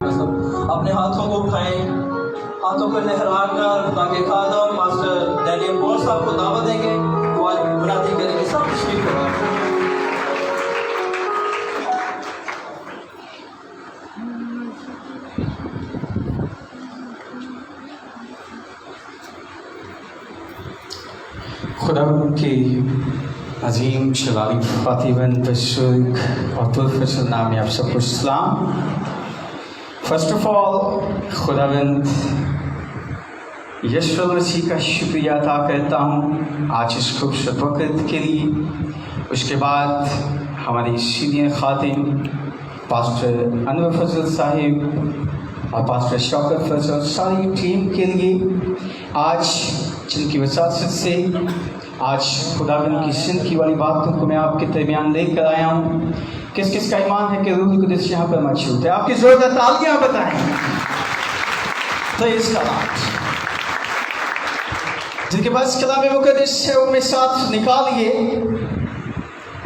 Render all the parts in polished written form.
अपने हाथों को उठाएं, हाथों को लहरा कर ताकि खादम मास्टर डैनियल मोर साहब को दावत देंगे, वो आज मुनादी करेंगे। सब तशरीफ करें। खुदा की अजीम शलाली फातिबन बशुक और पुरफसल नाम आप सबको सलाम। फर्स्ट ऑफ ऑल खुदावंद यीशु मसीह का शुक्रिया अदा करता हूँ आज इस खूबसूरत वक़्त के लिए। उसके बाद हमारी सीनियर खातिम पास्टर अनवर फजल साहिब और पास्टर शौकत फजल सारी टीम के लिए आज जिनकी वसात से आज खुदावंद की जिंदगी वाली बातों को मैं आपके दरमियान लेकर आया हूँ। किस किस का ईमान है कि रूह कुदस यहाँ पर मौजूद है? आपकी ज़रूरत तालियाँ बताएं। तो इसका जिनके पास कलाम मुक़द्दस है वो मेरे साथ निकालिए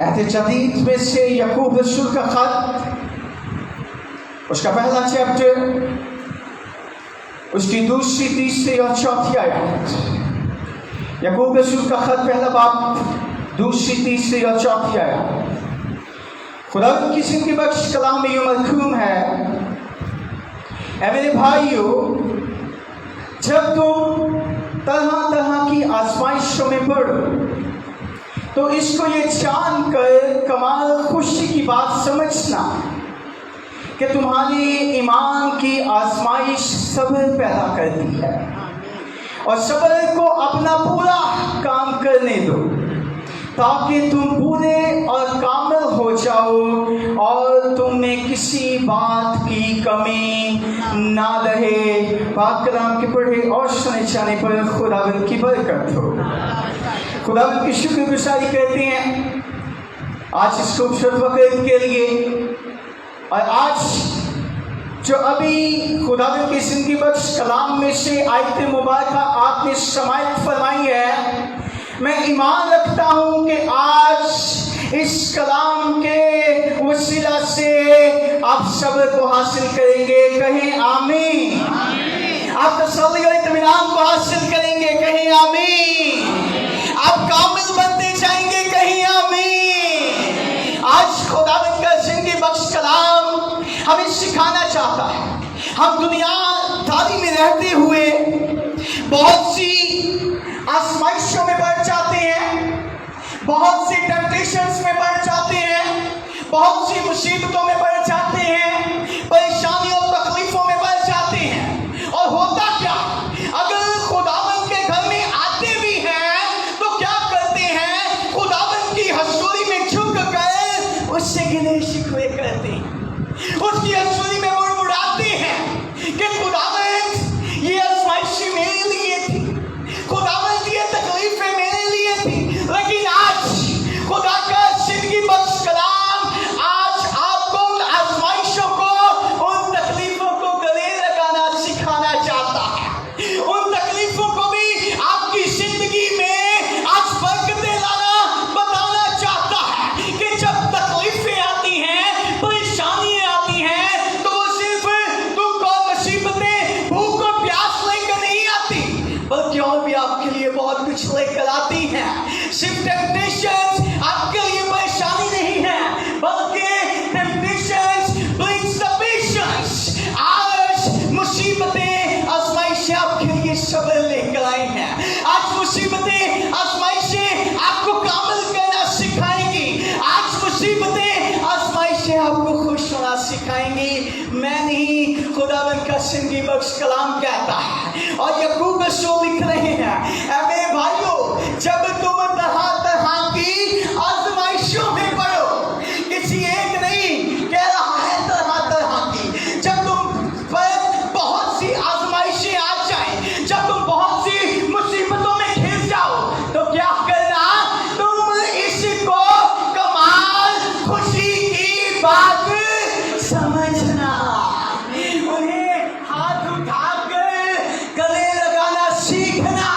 अहद जदीद में से याकूब रसूल का खत, उसका पहला चैप्टर, उसकी दूसरी, तीसरी और चौथी आयत। याकूब रसूल का खत पहला बाब, दूसरी, तीसरी और चौथी आयत। खुदा की जिंदगी बख्श कलाम में यूं मरकूम है, ऐ मेरे भाइयों, जब तुम तरह तरह की आजमाइशों में पड़ो तो इसको ये जानकर कमाल खुशी की बात समझना कि तुम्हारे ईमान की आजमाइश सब्र पैदा करती है और सब्र को अपना पूरा काम करने दो ताकि तुम पूरे और कामिल हो जाओ और तुम में किसी बात की कमी ना रहे। पाक कलाम के पढ़े और सुने जाने पर खुदावंद की बरकत हो। खुदावंद की शुक्रगुजारी करते हैं आज इस खूबसूरत वक़्त के लिए। और आज जो अभी खुदावंद की जिंदगी बख्श कलाम में से आयत मुबारक आपने समाअत फरमाई है, मैं ईमान रखता हूँ कि आज इस कलाम के वसीला से आप सब्र को हासिल करेंगे। कहें आमीन। आप तसल्ली और इत्मीनान को हासिल करेंगे। कहें आमीन। आप कामिल बनते जाएंगे। कहें आमीन। आज खुदावंद का जिंदगी बख्श कलाम हमें सिखाना चाहता है। हम दुनियादारी में रहते हुए बहुत सी आजमाइशों में बढ़ जाते हैं, बहुत सी टेम्पटेशंस में बढ़ जाते हैं, बहुत सी मुसीबतों में बढ़ जाते हैं, परेशानियों तकलीफों में बढ़ जाते हैं। और होता क्या, अगर खुदावंद के घर में आते भी हैं तो क्या करते हैं, खुदावंद की हजूरी में झुक कर उससे गिले शिकवे करते हैं, उसकी हजूरी में मुड़मुड़ाते हैं कि खुदावंद ये आजमाइश मेरे लिए थी, खुदावंद ये तकलीफें मेरे लिए थी। लेकिन आज खुदा का जिंदगी बख्श कलाम आज आपको उन आजमाइशों को, उन तकलीफों को गले लगाना सिखाना चाहता है। उन तकलीफों को भी आपकी जिंदगी में आज बरकतें लाना बताना चाहता है कि जब तकलीफें आती हैं, परेशानियां आती हैं, तो वो सिर्फ दुख और मुसीबतें, भूख और प्यास लेकर नहीं आती, बल्कि और भी आपके लिए बहुत कुछ लेकर आती हैं। सिर्फ टेम्पटेशंस आपके लिए परेशानी नहीं है, बल्कि टेम्पटेशंस ब्रिंग्स द पेशेंस। आज मुसीबतें, आजमाइशें आपके लिए सब्र लेकर आई हैं। आज मुसीबतें, आजमाइशें आपको कामिल करना सिखाएंगी। आज मुसीबतें, आजमाइशें आपको खुश होना सिखाएंगी। मैं नहीं, खुदावंद का जिंदगी बख्श कलाम कहता है। और याकूब रसूल लिख रहे हैं, ऐ मेरे भाइयों, जब तुम तरह तरह की आजमाइशों में पड़ो, किसी एक नहीं कह रहा है, तरह तरह की, जब तुम पर बहुत सी आजमाइशें आ जाएं, जब तुम बहुत सी मुसीबतों में घिर जाओ, तो क्या करना, तुम इसको कमाल खुशी की बात समझना। उन्हें हाथ उठाकर गले लगाना सीखना,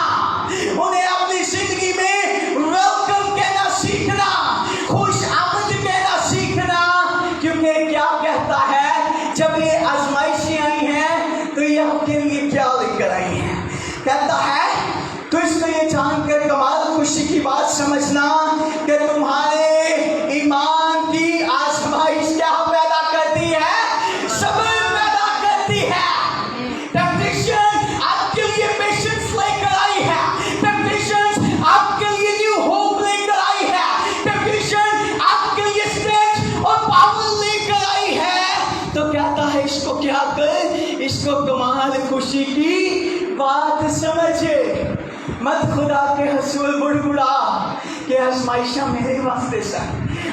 उन्हें अपनी जिंदगी में समझना कि तुम्हारे ईमान की आजमाइश क्या पैदा करती है? सब्र पैदा करती है। टेम्पटेशन आपके लिए पेशेंस लेकर आई है। टेम्पटेशन आपके लिए न्यू होप लेकर आई है। टेम्पटेशन आपके लिए स्ट्रेंथ और पावर लेकर आई है। तो कहता है इसको क्या कर, इसको कमाल खुशी की बात समझे। मत खुदा के हसूल बुड़बुड़ा कि आजमाइशा मेरे वास्ते सर।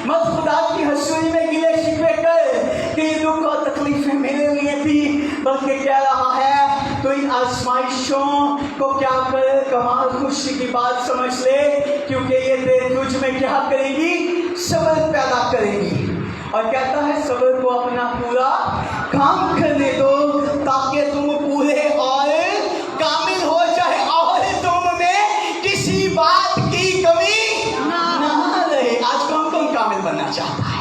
मत खुदा की हसूल में गिले शिकवे कर कि दुख और तकलीफें मेरे लिए थी, बल्कि कह रहा है तो इन आजमाइशों को क्या कर, कमाल खुशी की बात समझ ले, क्योंकि ये तुझ में क्या करेगी? सब्र पैदा करेगी। और कहता है सब्र को अपना पूरा काम करने दो ताकि तुम पूरे और कामिल हो जाए और तुम में किसी बात की कमी ना रहे। आज कौन कामिल बनना चाहता है?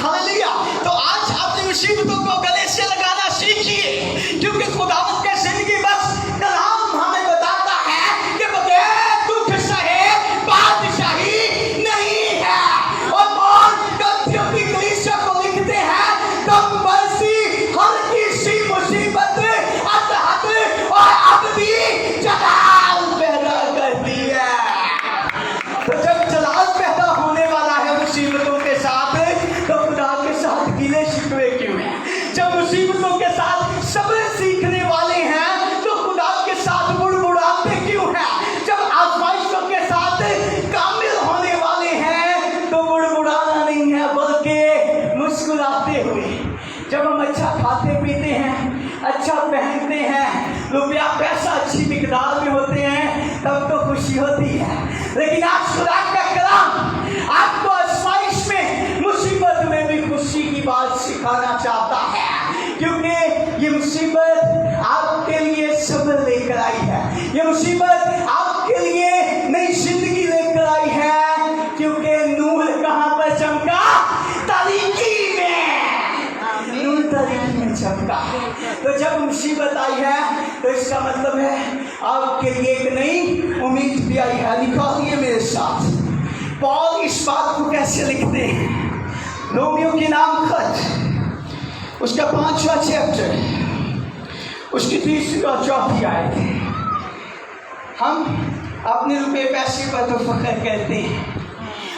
हालेलुया। तो आज अपनी मुसीबतों को गले से लगाना सीखिए, क्योंकि खुदावंद का जिंदगी बस कलाम हमें बताता है कि बगैर दुख सहे बादशाही नहीं है। और कौन गलतियों की कलीसिया को लिखते हैं, तब बरसी हर किसी मुसीबत अतहत और अबदी जलाल पैदा करती है। तो जब जलाल पैदा होने वाला है मुसीबतों के साथ, तो खुदा के साथ गिले शिकवे क्यों हैं? जब मुसीबतों के साथ सब्र सीखने वाले हैं, तो खुदा के साथ बुड़बुड़ाते क्यों हैं? जब आजमाइशों के साथ कामिल होने वाले हैं, तो बुड़बुड़ाना नहीं है, बल्कि मुस्कुराते हुए। जब हम अच्छा खाते पीते हैं, अच्छा पहनते हैं, रुपया पैसा अच्छी मिकदार में होते हैं, तब तो खुशी होती है। लेकिन आज खुदा का कलाम आपको आजमाइश में, मुसीबत में भी खुशी की बात सिखाना चाहता है, क्योंकि ये मुसीबत आपके लिए सब्र लेकर आई है। ये मुसीबत आपके लिए नई जिंदगी लेकर आई है, क्योंकि नूर कहाँ पर चमका? तारीकी में। नूर तारीकी में चमका। तो जब मुसीबत आई है, तो इसका मतलब है आपके लिए एक नई उम्मीद भी आई है। निकालिए मेरे साथ, पौल इस बात को कैसे लिखते हैं? रोमियो के नाम खत, उसका 5वां चैप्टर, उसकी 3री और 4थी आयत। हम अपने रुपए पैसे पर तो फख्र करते हैं,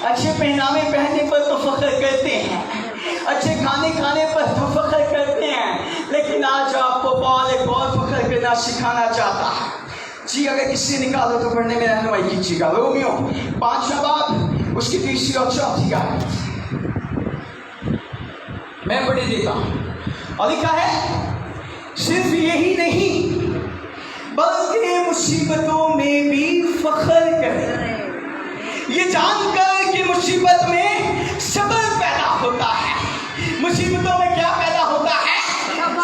अच्छे पहनावे पहनने पर तो फख्र करते हैं, अच्छे खाने खाने पर तो फख्र करते हैं। लेकिन आज आपको पौल एक और फख्र करना सिखाना चाहता है। जी अगर किसी निकालो तो पढ़ने में रहनुमाई कीजिएगा। रोमियो 5वां बाब, उसकी 3री और 4थी आयत मैं पढ़ देता हूँ। और लिखा है, सिर्फ यही नहीं बल्कि मुसीबतों में भी फख्र करें, ये जानकर कि मुसीबत में सब्र पैदा होता है। मुसीबतों में क्या पैदा होता है?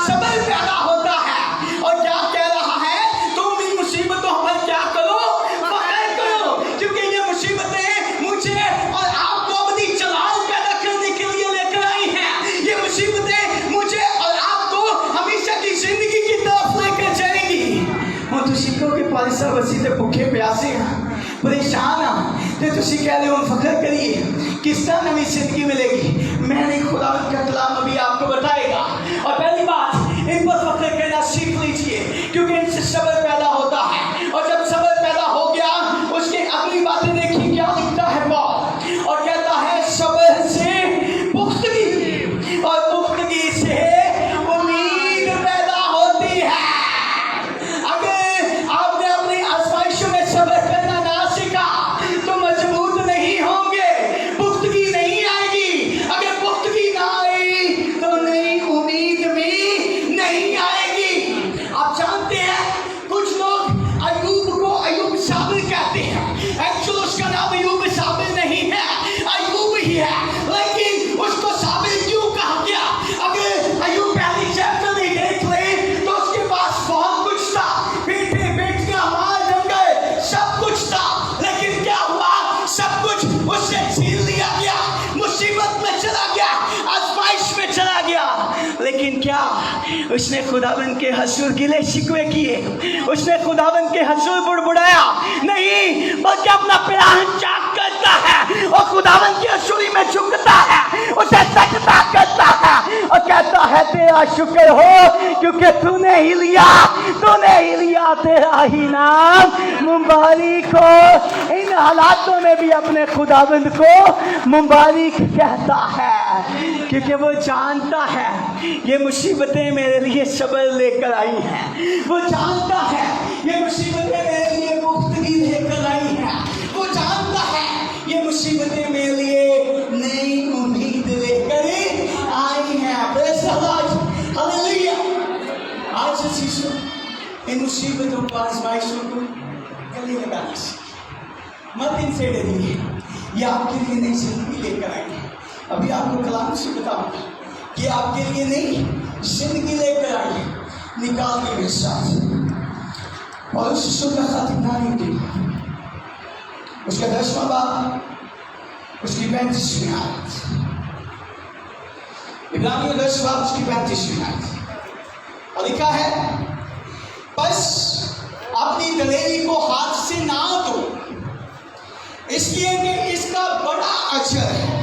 सब्र पैदा होता है। और क्या कह रहा है? तुम इन मुसीबतों पर क्या करो? फख्र करो, क्योंकि ये मुसीबतें मुझे और आपको अबदी जलाल पैदा करने के लिए लेकर आई हैं। ये मुसीबतें मुझे और आपको हमेशा की जिंदगी की तरफ लेकर जाएंगी। और तो सीखो कि पालिसा वसी से भूखे प्यासे हैं, परेशान हैं, तो तुसी कह रहे हो फख्र करिए, किस तरह नई जिंदगी मिलेगी? मैंने खुदा का कलाम अभी आपको बताएगा। और पहली बात, इन पर फख्र करना सीख लीजिए, क्योंकि इनसे सब्र पैदा होता है। और जब सब्र पैदा हो गया, उसकी अगली बातें देखिए क्या लिखता है पौल। और कहता है सब्र से पुख्तगी, और पुख्तगी से उम्मीद पैदा होती है। अगर आपने अपनी आजमाइशों में सब्र करना ना सीखा, तो मजबूत नहीं होंगे, पुख्तगी नहीं आएगी। अगर पुख्तगी ना आई, तो नई उम्मीद भी नहीं आएगी। आप जानते हैं, कुछ लोग अय्यूब को अय्यूब साबिर कहते हैं। एक्चुअली उसका नाम अय्यूब साबिर नहीं है, अय्यूब ही है। लेकिन उसको साबिर क्यों कहा गया? अगर अय्यूब पहली चैप्टर में देख ले, तो उसके पास बहुत कुछ था, बेटे बेटियां मार जंगल सब कुछ था। लेकिन क्या हुआ? सब कुछ उससे छीन लिया गया, मुसीबत में चला गया, आजमाइश में चला गया। लेकिन क्या उसने खुदावंद के हसूर गिले शिकवे किए? उसने खुदावंद के हसूर बुड़बुड़ाया? नहीं, बल्कि अपना प्यार चाक کرتا ہے اور خداوند کی حضوری میں جھکتا ہے, اسے سجدہ کرتا ہے اور کہتا ہے تیرا شکر ہو کیونکہ تو نے ہی لیا, تیرا ہی نام مبارک ہو. ان حالاتوں میں بھی اپنے خداوند کو مبارک کہتا ہے کیونکہ وہ جانتا ہے یہ مصیبتیں میرے لیے صبر لے کر آئی ہیں, وہ جانتا ہے یہ مصیبتیں میرے لیے پختگی لے کر آئی ہیں, وہ جانتا ہے یہ مصیبتیں میرے لیے نئی امید لے کر آئی ہیں. آج عزیزوں ان مصیبتوں کو, آزمائشوں کو گلے لگانا سیکھیں, مت ان سے ڈریے, یہ آپ کے لیے نئی زندگی لے کر آئیں گے. ابھی آپ کو کلام سے بتاؤں گا کہ آپ کے لیے نئی زندگی لے کر آئیے. نکال کے میرے ساتھ اور اس رسول کا خط عبرانیوں کے اس کا 10واں باب اس کی 35ویں آیت. عبرانیوں 10 باب اس کی 35ویں آیت اور لکھا ہے بس اپنی دلیری کو ہاتھ سے نہ دو اس لیے کہ اس کا بڑا اجر ہے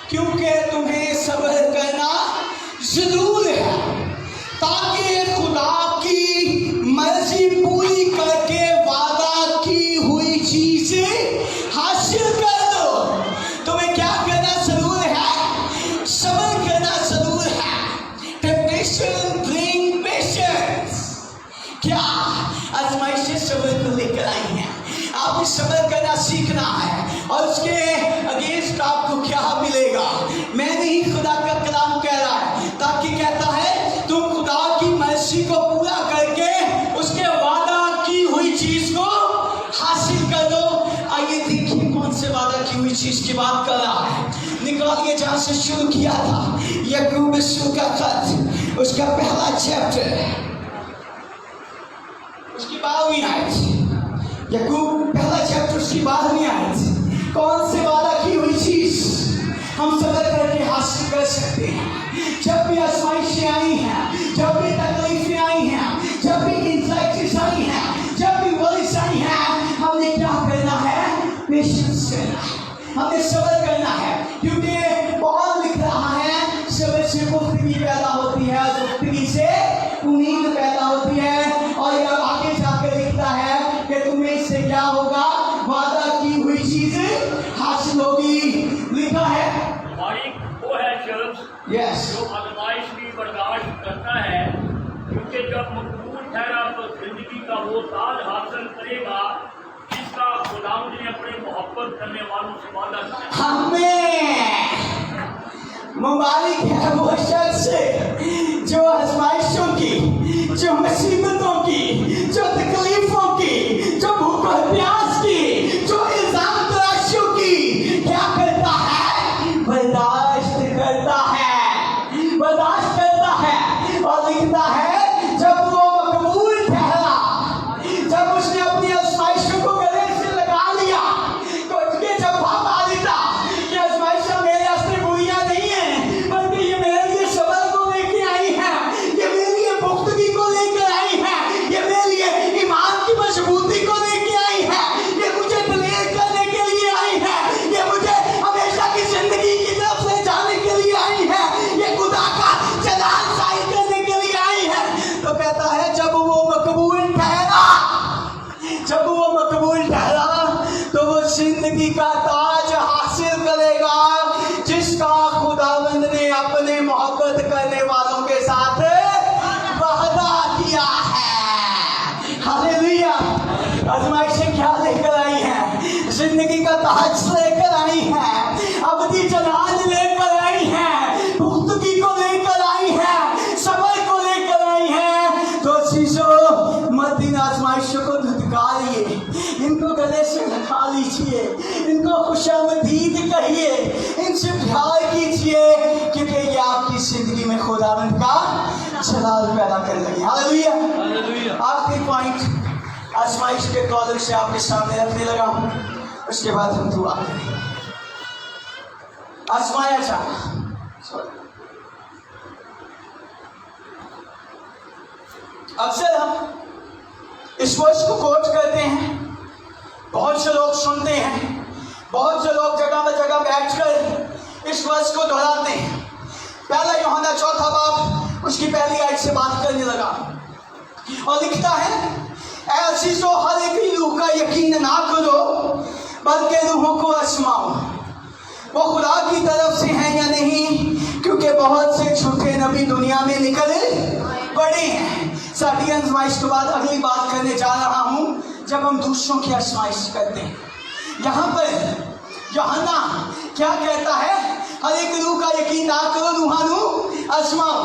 کیونکہ تمہیں صبر کرنا ضرور ہے تاکہ خدا کی مرضی پوری کر کے وعدہ کی ہوئی چیزیں حاصل کر دو. تمہیں کیا کرنا ضرور ہے؟ صبر کرنا ضرور ہے. ٹیمپٹیشن برنگ پیشنس. کیا آزمائشیں صبر کو لے کر آئی ہیں؟ آپ کو صبر کرنا سیکھنا ہے اور اس کے اگینسٹ آپ کو کیا ملے گا؟ میں نہیں, خدا کا کلام کہہ رہا ہے تاکہ کہتا ہے تم خدا کی مرضی کو پورا کر کے اس کے وعدہ کی ہوئی چیز کو حاصل کر دو. آئیے دیکھیے کون سے وعدہ کی ہوئی چیز کی بات کر رہا ہے. نکالیے جہاں سے شروع کیا تھا, یعقوب رسول کا خط اس کا پہلا چیپٹر اس کی 12ویں آیت. یعقوب پہلا چیپٹر اس کی 12ویں آیت. کون سے وعدہ کی ہوئی چیز ہم صبر کر کے حاصل کر سکتے ہیں؟ جب بھی آزمائشیں آئی ہیں, جب بھی تکلیفیں آئی ہیں, جب بھی انزائٹیز آئی ہیں, جب بھی ورز آئی ہیں, ہم نے کیا کرنا ہے؟ پیشنس کرنا ہے, ہم نے صبر کرنا ہے. کیونکہ پال لکھ رہا ہے صبر سے پختگی پیدا ہوتی ہے, پختگی سے امید پیدا ہوتی ہے. اور یہ آگے جا کے لکھتا ہے کہ تمہیں اس سے کیا ہوگا؟ وعدہ کی ہوئی چیزیں حاصل ہوگی. لکھا ہے وہ ہے شخص جو آزمائش کی برداشت کرتا ہے کیونکہ جب مقبول ٹھہرا تو زندگی کا وہ تاج حاصل کرے گا جس کا خداوند نے اپنے محبت کرنے والوں سے وعدہ کیا. ہمیں مبارک ہے وہ شخص جو آزمائشوں کی, جو مصیبتوں کی, جو تکلیفوں کی, جو بھوک اور پیاس کی, جو الزام تراشیوں کی کیا کرتا ہے؟ برداشت کرتا ہے, برداشت کرتا ہے. اور لکھتا ہے جب وہ مقبول ٹھہرا, جب اس نے اپنی آزمائشوں کو گلے سے لگا لیا, تو جب بھاپ آ دیتا کہ آزمائشیں میرے واسطے بریاں نہیں ہیں بلکہ یہ میرے لیے صبر کو لے کے آئی ہے, یہ میرے لیے پختگی کو لے کر آئی ہے, یہ میرے لیے ایمان کی مضبوطی کو لے کے آئی ہے, یہ مجھے دلیر کرنے کے لیے آئی ہے, یہ مجھے ہمیشہ کی زندگی کی طرف لے جانے کے لیے آئی ہے, یہ خدا کا جلال ظاہر کرنے کے لیے آئی ہے. تو کہتا ہے جب وہ مقبول ٹھہرا, جب وہ مقبول ٹھہرا تو وہ زندگی کا تاج حاصل کرے گا جس کا خداوند نے اپنے محبت کرنے والوں کے ساتھ وعدہ کیا ہے. ہاللیلویا. آزمائشیں کیا لے کر آئی ہیں؟ زندگی کا تاج لے کر آئی ہیں, ابدی جلال لے کر آئی ہیں, پختگی کو لے کر آئی ہیں, صبر کو لے کر آئی ہیں. تو چیزوں مت ان آزمائشوں کو دھتکاریے, ان کو گلے سے لگا لیجیے, ان کو خوشامدید کہیے, ان سے پیار کیجیے کیونکہ یہ آپ کی زندگی میں خداوند کا جلال پیدا کر لگے. ہاللیلویا. آخری پوائنٹ آزمائش کے تعلق سے آپ کے سامنے رکھنے لگا ہوں, اس کے بعد ہم دعا کریں گے. آزمایا جانا. اکثر ہم اس ورس کو کوٹ کرتے ہیں, بہت سے لوگ سنتے ہیں, बहुत से लोग जगह में जगह बैठकर इस वर्ष को दोहराते हैं। पहला यूहन्ना 4 बाब उसकी पहली आयत से बात करने लगा और लिखता है, ऐ अजीजों, हर एक रूह का यकीन ना करो बल्कि रूहों को आजमाओ वो खुदा की तरफ से हैं या नहीं, क्योंकि बहुत से झूठे नबी दुनिया में निकल पड़े हैं। साथी, आजमाइश के बाद अगली बात करने जा रहा हूँ जब हम दूसरों की आजमाइश करते हैं। यहाँ पर यूहन्ना क्या कहता है? हर एक रूह का यकीन ना करो, रूहानू आजमाओ।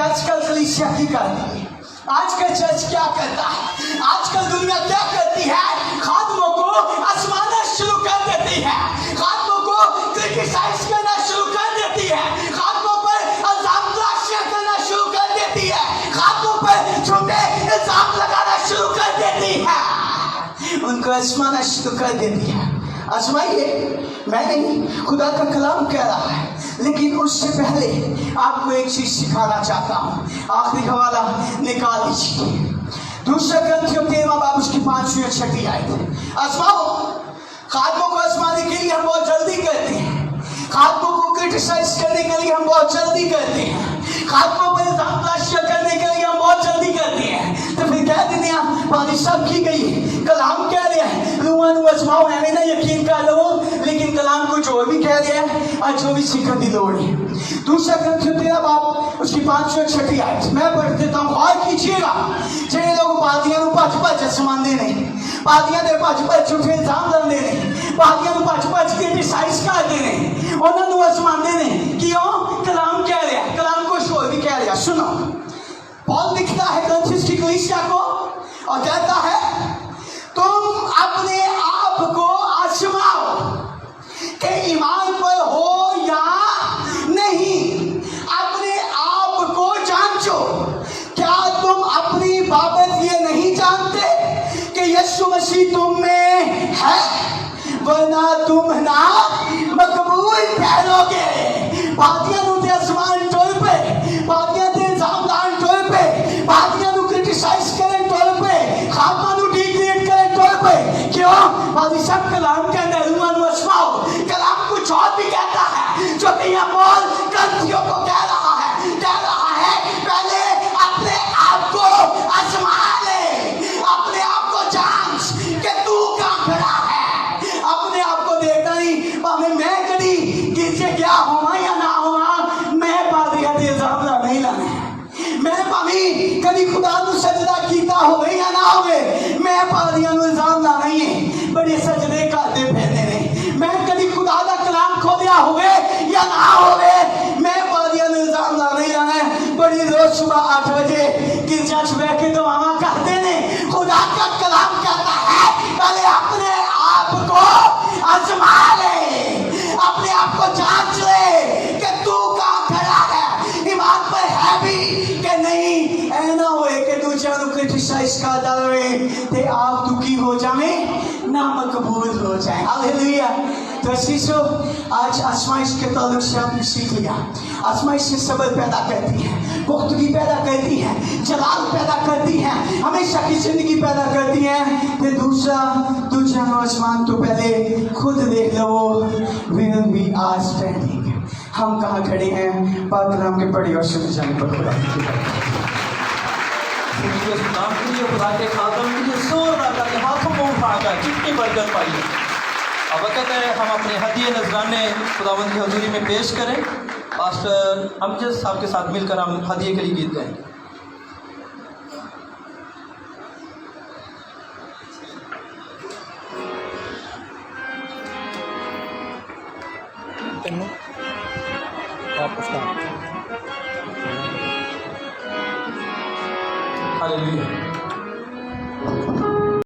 आजकल कलीसिया की करती है, आजकल चर्च क्या करता है, आजकल दुनिया क्या करती है? खादमों को आजमाना शुरू कर देती है, खादमों को क्रिटिसाइज करना शुरू कर देती है, खादमों पर इल्जाम तराशियां करना शुरू कर देती है, खादमों पर झूठे इल्जाम लगाना शुरू कर देती है, उनको आजमाना शुरू कर देती है। आजमाइए, मैं नहीं, खुदा का कलाम कह रहा है। लेकिन उससे पहले आपको एक चीज सिखाना चाहता हूँ। आखिरी हवाला निकाल लीजिए, दूसरा ग्रंथियों 13 बाब उसकी 5वीं और 6वीं आयत। आजमाओ, खादमों को आजमाने के लिए हम बहुत जल्दी करते हैं, खादमों को क्रिटिसाइज करने के लिए हम बहुत जल्दी करते हैं, खादमों पर इल्जाम तराशियां करने के लिए हम बहुत जल्दी करते हैं। तो फिर कह देते हैं बादशाह की गई, कलाम कह रहा है रूहानू आजमाओ, हमें ना यकीन कर लो, लेकिन कलाम को जो भी कह रहा है और जो भी सीखने की लोड़ है। दूसरा ग्रंथियों 13 बाब उसकी 5वीं और 6वीं आयत मैं पढ़ देता हूँ, गौर कीजिएगा। ਜਿਹੜੇ लोग पादियां ਨੂੰ ਭੱਜ-ਭੱਜ ਆਸਮਾਉਂਦੇ ਨੇ, ਪਾਦੀਆਂ ਦੇ ਭੱਜ-ਭੱਜ ਝੂਠੇ ਇਲਜ਼ਾਮ ਲਾਉਂਦੇ ਨੇ, ਪਾਦੀਆਂ ਨੂੰ ਭੱਜ-ਭੱਜ ਕ੍ਰਿਟਿਸਾਈਜ਼ ਕਰਦੇ ਨੇ, ਉਹਨਾਂ ਨੂੰ ਆਸਮਾਉਂਦੇ ਨੇ, क्यों? कलाम कह रहा है, कलाम कुछ और भी कह रहा है। सुनो, पौल लिखता है कुरिन्थियों की कलीसिया को और कहता है, तुम अपने आप को आजमाओ कि ईमान पर हो या नहीं, अपने आप को जांचो। क्या तुम अपनी बाबत ये नहीं जानते कि यीशु मसीह तुम में है, वरना तुम ना मकबूल ठहरोगे। बादियां नु ते आसमान टोल पे, बादियां ते इल्जाम लान टोल पे, बादियां नु क्रिटिसाइज करन टोल पे, खामा नु डिग्रेड करन टोल पे। क्यों? बादशाह कलाम के अंदर रूहानू आजमाओ, कलाम कुछ और भी कहता है, जो कि यह पौल ग्रंथियों को कह रहा है पहले अपने आप को आजमा ले, अपने आप को जांच कि तू कहाँ खड़ा है। अपने आप को देखना नहीं, भावे मैं कभी गिरजे गया हुआ या ना हुआ, मैं पादियां दे इल्जाम नहीं लाने, मैं भावे कभी खुदा नू सजदा कीता होवे या ना होवे, मैं पादियां नू इल्जाम लाना ही है। बड़े सजदे करते फिरने ने, मैं कभी खुदा दा कलाम खोलिया होवे या ना होवे, मैं पादियां नू इल्जाम लाना ही लाना है। बड़ी रोज सुबह 8 बजे गिरजा च बैठ के दुआवां करते ने। खुदा का कलाम कहता है पहले अपने आप को आजमा ले, अपने आप को जांच ले कि तू कहाँ खड़ा है, ईमान पर है भी कि नहीं। ऐ ना होए कि दूसरों को क्रिटिसाइज कर डाले ते आप दुखी हो जाए, ना मकबूल हो जाए। हालेलुया। तो शीशो, आज आजमाइश के ताल्लुक से आपने सीख लिया, आजमाइश से सब्र पैदा करती है, पुख्तगी पैदा करती है, जलाल पैदा करती है, हमेशा की जिंदगी पैदा करती है। फिर दूसरा, तुझे आसमान तो पहले खुद देख लो, where we are standing, हम कहाँ खड़े हैं। पाक कलाम के पढ़ी और सुन जाने पर खुदा खुदा के खादम की जोरदार करके हाथों को उठाकर कितनी बरकत पाई। अब वक्त है हम अपने हदिये नजराने खुदावंद की हजूरी में पेश करें। पास्टर अमजद साहब के साथ मिलकर हम हदिये के लिए गीत गाएंगे। हालेलुया।